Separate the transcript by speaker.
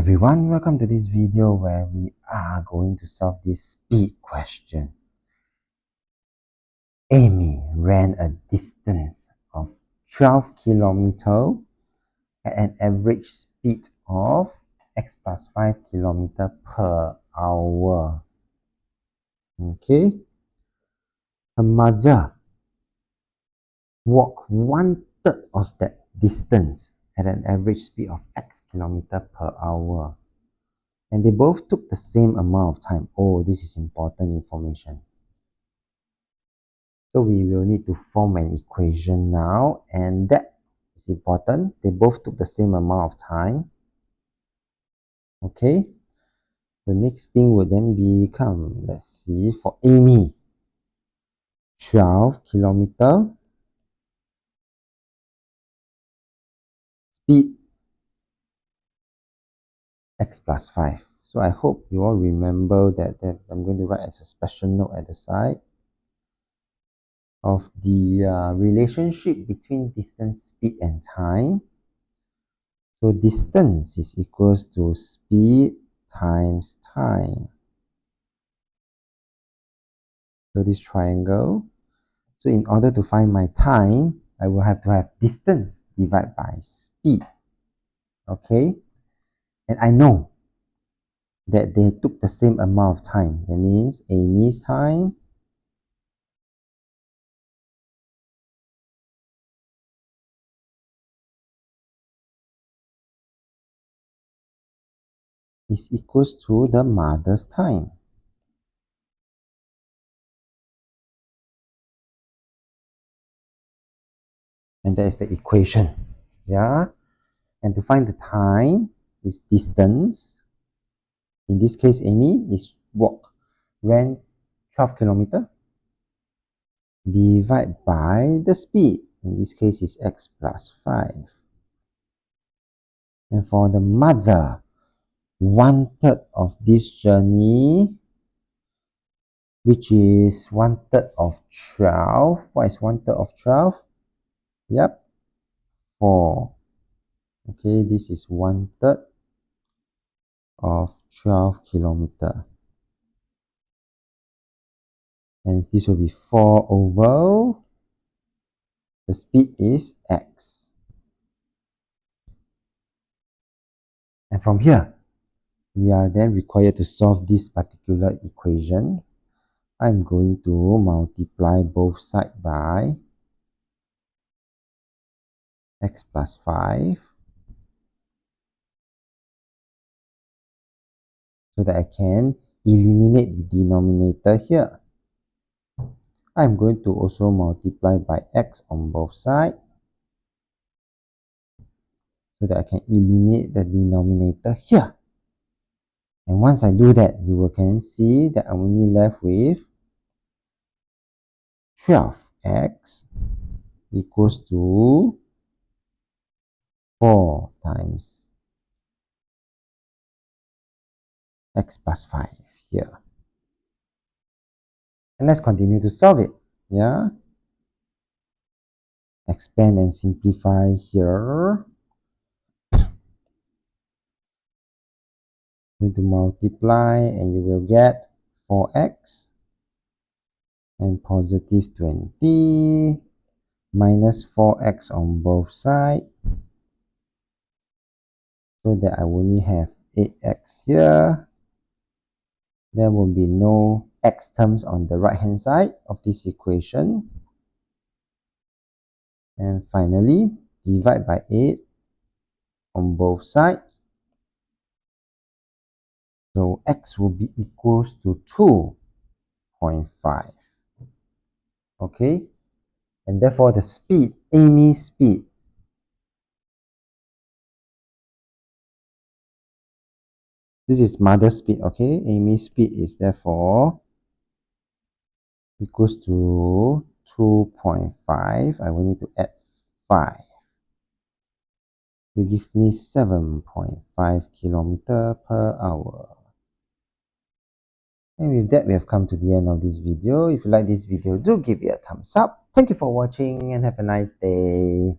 Speaker 1: everyone, welcome to this video where we are going to solve this speed question. Amy ran a distance of 12 kilometers at an average speed of x plus 5 kilometers per hour. Okay. Her mother walked 1/3 of that distance at an average speed of x kilometers per hour. And they both took the same amount of time. Oh, this is important information. So we will need to form an equation now, and that is important. They both took the same amount of time. Okay. The next thing would then become, let's see, for Amy, 12 kilometer speed x plus 5. So I hope you all remember that I'm going to write as a special note at the side of the relationship between distance, speed, and time. So distance is equals to speed times time. So this triangle. So in order to find my time, I will have to have distance divided by speed. Okay. And I know that they took the same amount of time. That means Amy's time is equals to the mother's time. And that is the equation. Yeah. And to find the time is distance. In this case, Amy is ran 12 kilometers. Divide by the speed. In this case is x plus 5. And for the mother, 1/3 of this journey, which is 1/3 of 12. What is 1/3 of 12? Yep, 4. Okay, this is 1/3 of 12 kilometers. And this will be 4 over the speed is x. And from here, we are then required to solve this particular equation. I'm going to multiply both sides by x plus 5 so that I can eliminate the denominator here. I'm going to also multiply by x on both sides so that I can eliminate the denominator here. And once I do that, you can see that I'm only left with 12x equals to 4 times x plus 5 here. And let's continue to solve it. Yeah. Expand and simplify here. Going to multiply and you will get 4x and positive 20 minus 4x on both sides, so that I only have 8x here. There will be no x terms on the right hand side of this equation. And finally, divide by 8 on both sides. So x will be equals to 2.5. Okay. And therefore the speed, Amy's speed, this is mother's speed, okay? Amy's speed is therefore equals to 2.5. I will need to add 5 to give me 7.5 kilometers per hour. And with that, we have come to the end of this video. If you like this video, do give it a thumbs up. Thank you for watching and have a nice day.